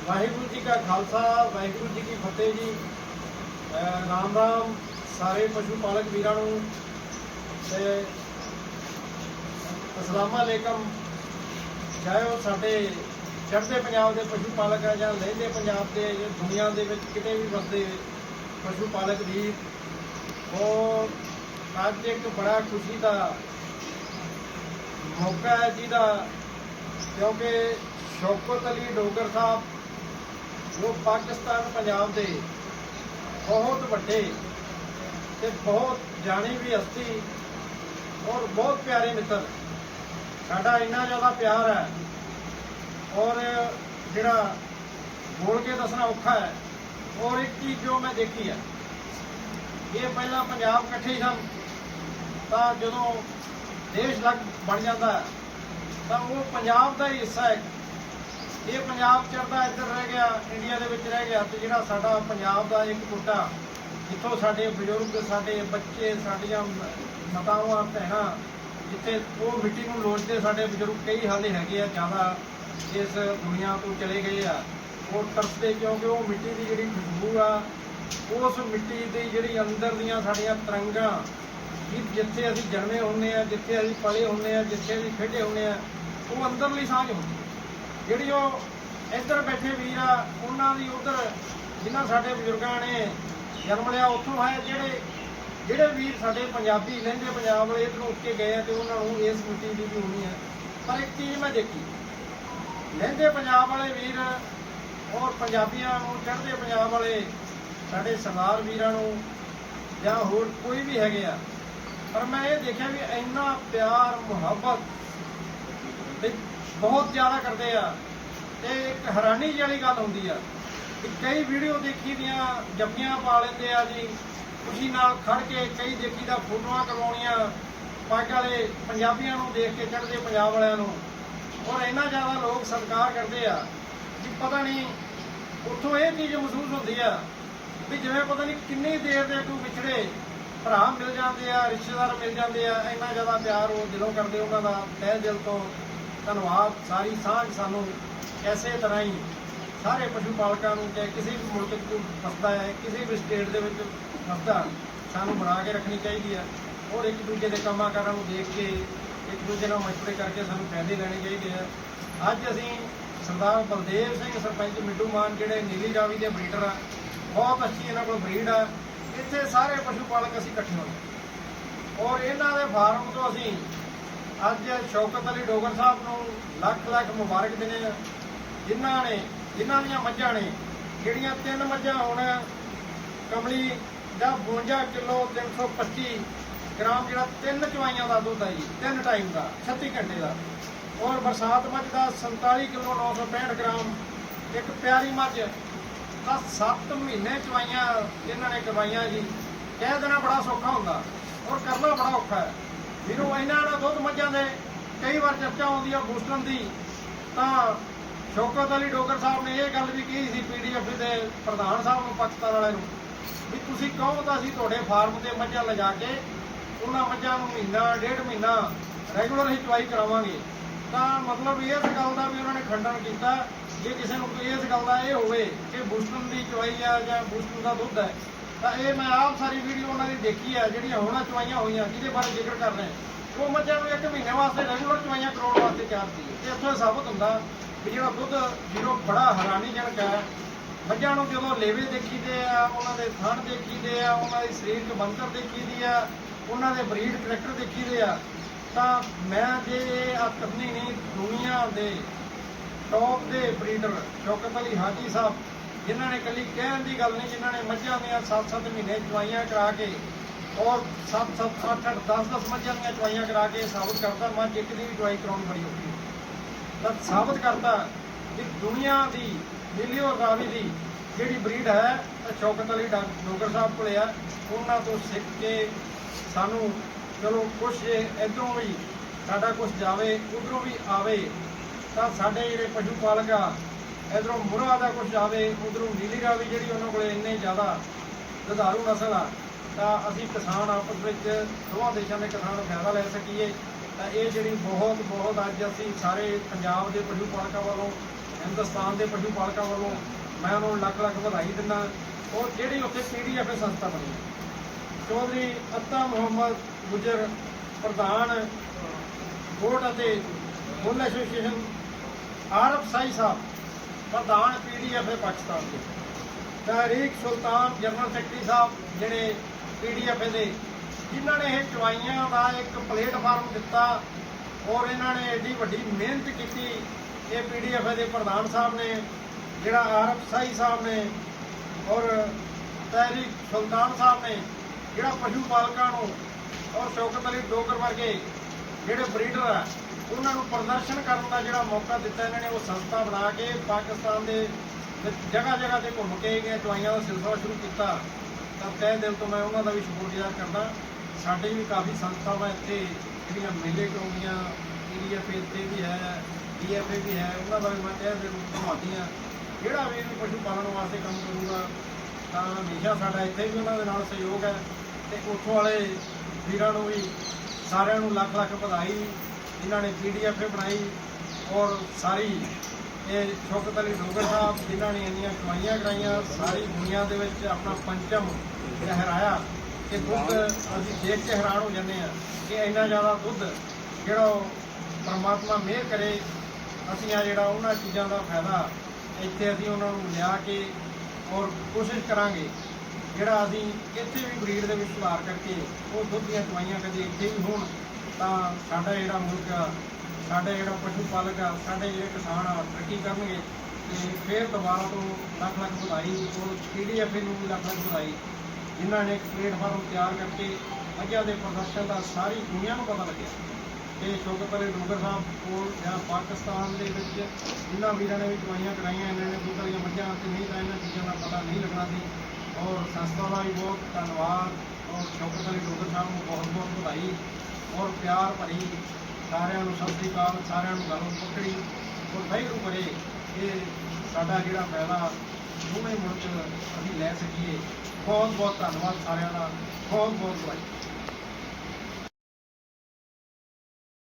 वाहिगुरू जी का खालसा वाहिगुरू जी की फतेह जी। राम राम सारे पशु पालक वीरां नूं ते अस्सलाम अलैकुम। चाहे वो साडे चढ़ते पंजाब के पशु पालक है जां लਹਿੰਦੇ पंजाब के दुनिया के किते भी वसदे पशु पालक वीर, और अज एक बड़ा खुशी का मौका है जिहदा, क्योंकि शौकत अली डोगर साहब जो पाकिस्तान पंजाब के बहुत वड्डे ते बहुत जानी भी हस्ती और बहुत प्यारे मित्र, साडा इन्ना ज़्यादा प्यार है और जिहड़ा बोल के दसना औखा है। और एक चीज़ जो मैं देखी है, ये पहला पंजाब इकट्ठे ही सन, तो जो देश लग बन जाता है तो वो पंजाब का ही हिस्सा है। ये पंजाब चढ़ता इधर रह गया, इंडिया के विच रह गया, तो जिहड़ा साडा पंजाब का एक टुटा जिथों साडे बजुर्ग साडे बच्चे साडियां मातावां भैणां जिथे वो मिट्टी नूं लोचदे साडे बजुर्ग कई हाले हैगे आ ज़्यादा इस दुनिया तो चले गए आ, वो तरसदे क्योंकि वो मिट्टी की जिहड़ी खुशबू आ, उस मिट्टी की जिहड़ी अंदर दियां साडियां तरंगां जिथे असीं जन्मे हुंदे आ, जिथे असीं पले हुंदे आ, जिथे असीं खेडे हुंदे आ, वो अंदरली सांझ हुंदी जिहड़ी वो इधर बैठे वीर आ उन्हां दी उधर जिन्हां साडे बजुर्गां ने जन्म लिया उत्थों है। जिहड़े वीर साडे पंजाबी लਹਿੰਦੇ पंजाब वाले इधरों उठ के गए हैं तो उन्होंने इस मिट्टी की भी होनी है। पर एक चीज़ मैं देखी, लਹਿੰਦੇ पंजाब वाले वीर और पंजाबियां चढ़ते पंजाब वाले साडे सरदार वीरां नूं जां होर कोई भी हैगे आ, पर मैं ये देखा भी इन्ना प्यार मुहब्बत बहुत ज़्यादा करते हैं। तो एक हैरानी वाली गल होंदी है कि कई वीडियो देखी दियां जप्पियां पा लेंदे आ जी, खुशी नाल खड़ के कई देखी दा फोटोआं करवाउणियां पग वाले पंजाबियां नूं देख के चढ़दे पंजाब वालियां नूं, और इन्ना ज़्यादा लोग सत्कार करते हैं कि पता नहीं उत्थों ये चीज़ महसूस होती है भी जिवें पता नहीं किन्नी देर दे कोई विछड़े भरा मिल जाते हैं, रिश्तेदार मिल जाते हैं। इन्ना ज़्यादा प्यार वो दिलों करते उन्हों का तह दिल तो धन्यवाद। सारी सांझ सानू इसे तरह ही सारे पशु पालकों को, चाहे किसी भी मुल्क को फसदा है, किसी भी स्टेट के फसदा, सानू बना के रखनी चाहिए है। और एक दूजे के कामां कारां नूं देख के एक दूजे नाल मशवरे करके सानू फायदे लेने चाहिए है। अज असीं सरदार बलदेव सिंह सरपंच मिड्डू मान जिहड़े नीली रावी के ब्रीडर आ, बहुत अच्छी इन्हां कोल ब्रीड आ, इत्थे सारे पशु पालक असीं इकट्ठे होए और इन्हां दे फार्म तो असीं अज शौकत अली डोगर साहब नूं लख लख मुबारक देने, जिन्हां दीयां मੱਝਾਂ ने जिहड़ियां 3 मੱਝਾਂ हुण कमली दा 52 किलो 325 ग्राम जिहड़ा 3 चवाइयां का दुध है जी, 3 टाइम का 36 घंटे का, और बरसात मੱਝ का 47 किलो 965 ग्राम। एक प्यारी मੱਝ का 7 महीने चवाइयां इन्हां ने करवाइयां जी। कह देना बड़ा सौखा हुंदा और करना बड़ा औखा है। जिन्हों इन्होंने दुध मੱਝਾਂ ਦੇ कई बार चर्चा आती है बूस्टन की, तो शौकत अली डोगर साहब ने यह गल भी कही सी PDF के प्रधान साहब नूं पाकिस्तान वाले नूं भी तुसीं कहो तो असीं तुहाडे फार्म ते मੱਝਾਂ लिजा के उन्हां मੱਝਾਂ नूं महीना 1.5 महीना रैगूलर ही चवाई करावांगे। तो मतलब इस गल का भी उन्होंने खंडन किया। जे किसी नूं इस गल का यह होवे कि बूस्टन की चवाई है जां बूस्टन का दुध है, तो ये मैं आप सारी वीडियो उन्होंने देखी है जिहड़ियां हुण चवाइयां होईयां जिहदे बारे जिक्र कर रहे हैं। वो मੱਝਾਂ नूं 1 महीने वास्ते रैगूलर चवाइयां कराउण वास्ते तैयार सी। ते इत्थों साबित हुंदा भी जिहड़ा दुध जीरो बड़ा हैरानीजनक है। मੱਝਾਂ नूं जदों लेवे देखीदे आ, उन्हां दे थण देखीदे आ, उन्हां दी सरीरक बनतर देखीदी आ, उन्हां दे ब्रीड करैक्टर देखीदे आ, तां मैं जे कथनी नहीं दुनिया दे टॉप दे ब्रीडर शौकत अली हाजी साहब, जिन्हां ने कली कहण दी गल नहीं, जिन्हां ने मੱਝਾਂ दीयां 7-7 महीने चवाइयां करा के और 7-7 8-8 10-10 मੱਝਾਂ दीयां चवाइयां करा के साबित करता मੱਝ एक दी भी चवाई कराउणी बड़ी औखी है। तो साबित करता कि दुनिया की नीली और रावी की जिहड़ी ब्रीड है तो शौकत अली डोगर साहब को है। उन्होंने तो सीख के सानू चलो कुछ इधरों भी साडा कुछ जावे उधरों भी आवे, तो साडे जिहड़े पशु पालक आ इधरों मुरा का कुछ आवे उधरों नीली रावी जिहड़ी उन्होंने को इन्ने ज़्यादा दुधारू नस्ल आ, तो असीं किसान आपस में दोवां देशों के किसान फायदा लै सकीए। तो ये जिहड़ी बहुत बहुत अज असीं सारे पंजाब के पशु पालकों वालों ਹਿੰਦੁਸਤਾਨ ਦੇ ਪਸ਼ੂ ਪਾਲਕਾਂ ਵੱਲੋਂ ਮੈਂ ਉਹਨਾਂ ਨੂੰ ਲੱਖ ਲੱਖ ਵਧਾਈ ਦਿੰਦਾ। ਔਰ ਜਿਹੜੀ ਉੱਥੇ PDFA ਸੰਸਥਾ ਬਣੀ ਹੈ, ਚੌਧਰੀ ਅੱਤਾ ਮੁਹੰਮਦ ਗੁਜਰ ਪ੍ਰਧਾਨ ਬੋਰਡ ਅਤੇ ਬੁੱਲ ਐਸੋਸੀਏਸ਼ਨ, ਆਰਫ ਸਾਈ ਸਾਹਿਬ ਪ੍ਰਧਾਨ PDFA ਪਾਕਿਸਤਾਨ ਦੇ, ਤਹਿਰੀਕ ਸੁਲਤਾਨ ਜਨਰਲ ਸੈਕਟਰੀ ਸਾਹਿਬ ਜਿਹੜੇ PDFA ਦੇ, ਜਿਨ੍ਹਾਂ ਨੇ ਇਹ ਚਵਾਈਆਂ ਦਾ ਇੱਕ ਪਲੇਟਫਾਰਮ ਦਿੱਤਾ ਔਰ ਇਹਨਾਂ ਨੇ ਐਡੀ ਵੱਡੀ ਮਿਹਨਤ ਕੀਤੀ। ਇਹ PDFA ਦੇ ਪ੍ਰਧਾਨ ਸਾਹਿਬ ਨੇ, ਜਿਹੜਾ ਆਰਫ ਸਾਈ ਸਾਹਿਬ ਨੇ ਔਰ ਤਹਿਰੀਕ ਸੁਲਤਾਨ ਸਾਹਿਬ ਨੇ, ਜਿਹੜਾ ਪਸ਼ੂ ਪਾਲਕਾਂ ਨੂੰ ਔਰ ਸ਼ੌਕਤ ਅਲੀ ਡੋਗਰ ਵਰਗੇ ਜਿਹੜੇ ਬਰੀਡਰ ਆ ਉਹਨਾਂ ਨੂੰ ਪ੍ਰਦਰਸ਼ਨ ਕਰਨ ਦਾ ਜਿਹੜਾ ਮੌਕਾ ਦਿੱਤਾ ਇਹਨਾਂ ਨੇ। ਉਹ ਸੰਸਥਾ ਬਣਾ ਕੇ ਪਾਕਿਸਤਾਨ ਦੇ ਵਿੱਚ ਜਗ੍ਹਾ ਜਗ੍ਹਾ ਤੇ ਘੁੰਮ ਕੇ ਇਹ ਚਵਾਈਆਂ ਦਾ ਸਿਲਸਿਲਾ ਸ਼ੁਰੂ ਕੀਤਾ। ਤਾਂ ਤਹਿ ਦਿਲ ਤੋਂ ਮੈਂ ਉਹਨਾਂ ਦਾ ਵੀ ਸ਼ੁਕਰਗੁਜ਼ਾਰ ਕਰਦਾ। ਸਾਡੇ ਵੀ ਕਾਫੀ ਸੰਸਥਾਵਾਂ ਇੱਥੇ ਜਿਹੜੀਆਂ ਮੇਲੇ ਕਰਾਉਂਦੀਆਂ, PDFA ਇੱਥੇ ਵੀ ਹੈ, DFA ਵੀ ਹੈ, ਉਹਨਾਂ ਦਾ ਵੀ ਮੈਂ ਤਹਿ ਦਿਲ ਤੋਂ ਧੰਨਵਾਦੀ ਹਾਂ। ਜਿਹੜਾ ਵੀ ਪਸ਼ੂ ਪਾਲਣ ਵਾਸਤੇ ਕੰਮ ਕਰੂਗਾ ਤਾਂ ਹਮੇਸ਼ਾ ਸਾਡਾ ਇੱਥੇ ਵੀ ਉਹਨਾਂ ਦੇ ਨਾਲ ਸਹਿਯੋਗ ਹੈ। ਤੇ ਉੱਥੋਂ ਵਾਲੇ ਵੀਰਾਂ ਨੂੰ ਵੀ ਸਾਰਿਆਂ ਨੂੰ ਲੱਖ ਲੱਖ ਵਧਾਈ। ਜਿਨ੍ਹਾਂ ਨੇ PDFA ਬਣਾਈ ਔਰ ਸਾਰੀ ਇਹ ਸ਼ੌਕਤ ਅਲੀ ਡੋਗਰ ਸਾਹਿਬ ਜਿਨ੍ਹਾਂ ਨੇ ਇੰਨੀਆਂ ਚਵਾਈਆਂ ਕਰਾਈਆਂ, ਸਾਰੀ ਦੁਨੀਆ ਦੇ ਵਿੱਚ ਆਪਣਾ ਪੰਚਮ ਲਹਿਰਾਇਆ। ਕਿ ਦੁੱਧ ਅਸੀਂ ਦੇਖ ਕੇ ਹੈਰਾਨ ਹੋ ਜਾਂਦੇ ਹਾਂ ਕਿ ਇੰਨਾ ਜ਼ਿਆਦਾ ਦੁੱਧ ਜਿਹੜਾ ਉਹ ਪਰਮਾਤਮਾ ਮਿਹਰ ਕਰੇ। ਅਸੀਂ ਆ ਜਿਹੜਾ ਉਹਨਾਂ ਚੀਜ਼ਾਂ ਦਾ ਫਾਇਦਾ ਇੱਥੇ ਅਸੀਂ ਉਹਨਾਂ ਨੂੰ ਲਿਆ ਕੇ ਔਰ ਕੋਸ਼ਿਸ਼ ਕਰਾਂਗੇ ਜਿਹੜਾ ਅਸੀਂ ਇੱਥੇ ਵੀ ਬਰੀਡ ਦੇ ਵਿੱਚ ਸੁਧਾਰ ਕਰਕੇ ਉਹ ਦੁੱਧ ਦੀਆਂ ਚਵਾਈਆਂ ਕਦੇ ਇੱਥੇ ਵੀ ਹੋਣ ਤਾਂ ਸਾਡਾ ਜਿਹੜਾ ਮੁਲਕ ਆ, ਸਾਡੇ ਜਿਹੜਾ ਪਸ਼ੂ ਪਾਲਕ ਆ, ਸਾਡੇ ਜਿਹੜੇ ਕਿਸਾਨ ਆ ਤਰੱਕੀ ਕਰਨਗੇ। ਤੇ ਫਿਰ ਦੁਬਾਰਾ ਤੋਂ ਲੱਖ ਲੱਖ ਵਧਾਈ ਔਰ PDFA ਨੂੰ ਵੀ ਲੱਖ ਲੱਖ ਵਧਾਈ, ਜਿਨ੍ਹਾਂ ਨੇ ਇੱਕ ਪਲੇਟਫਾਰਮ ਤਿਆਰ ਕਰਕੇ ਮੱਝਾਂ ਦੇ ਪ੍ਰਦਰਸ਼ਨ ਦਾ ਸਾਰੀ ਦੁਨੀਆ ਨੂੰ ਪਤਾ ਲੱਗਿਆ। ਤੇ ਸ਼ੌਕਤ ਅਲੀ ਡੋਗਰ ਸਾਹਿਬ ਕੋਲ ਜਾਂ ਪਾਕਿਸਤਾਨ ਦੇ ਵਿੱਚ ਜਿਨ੍ਹਾਂ ਵੀਰਾਂ ਨੇ ਵੀ ਚਵਾਈਆਂ ਕਰਾਈਆਂ, ਇਹਨਾਂ ਨੇ ਦੁੱਧ ਵਾਲੀਆਂ ਮੱਝਾਂ ਤੇ ਨਹੀਂ ਤਾਂ ਇਹਨਾਂ ਚੀਜ਼ਾਂ ਦਾ ਪਤਾ ਨਹੀਂ ਲੱਗਣਾ ਸੀ। ਔਰ ਸੰਸਥਾ ਦਾ ਵੀ ਬਹੁਤ ਧੰਨਵਾਦ ਔਰ ਸ਼ੌਕਤ ਅਲੀ ਡੋਗਰ ਸਾਹਿਬ ਨੂੰ ਬਹੁਤ ਬਹੁਤ ਵਧਾਈ ਔਰ ਪਿਆਰ ਭਰੀ ਸਾਰਿਆਂ ਨੂੰ ਸਤਿ ਸ੍ਰੀ ਅਕਾਲ। ਸਾਰਿਆਂ ਨੂੰ ਗੱਲ ਪਕੜੀ ਔਰ ਵਾਹਿਗੁਰੂ ਕਰੇ ਇਹ ਸਾਡਾ ਜਿਹੜਾ ਫਾਇਦਾ ਦੋਵੇਂ ਮੁਲਕ ਅਸੀਂ ਲੈ ਸਕੀਏ। ਬਹੁਤ ਬਹੁਤ ਧੰਨਵਾਦ ਸਾਰਿਆਂ ਦਾ, ਬਹੁਤ ਬਹੁਤ ਵਧਾਈ।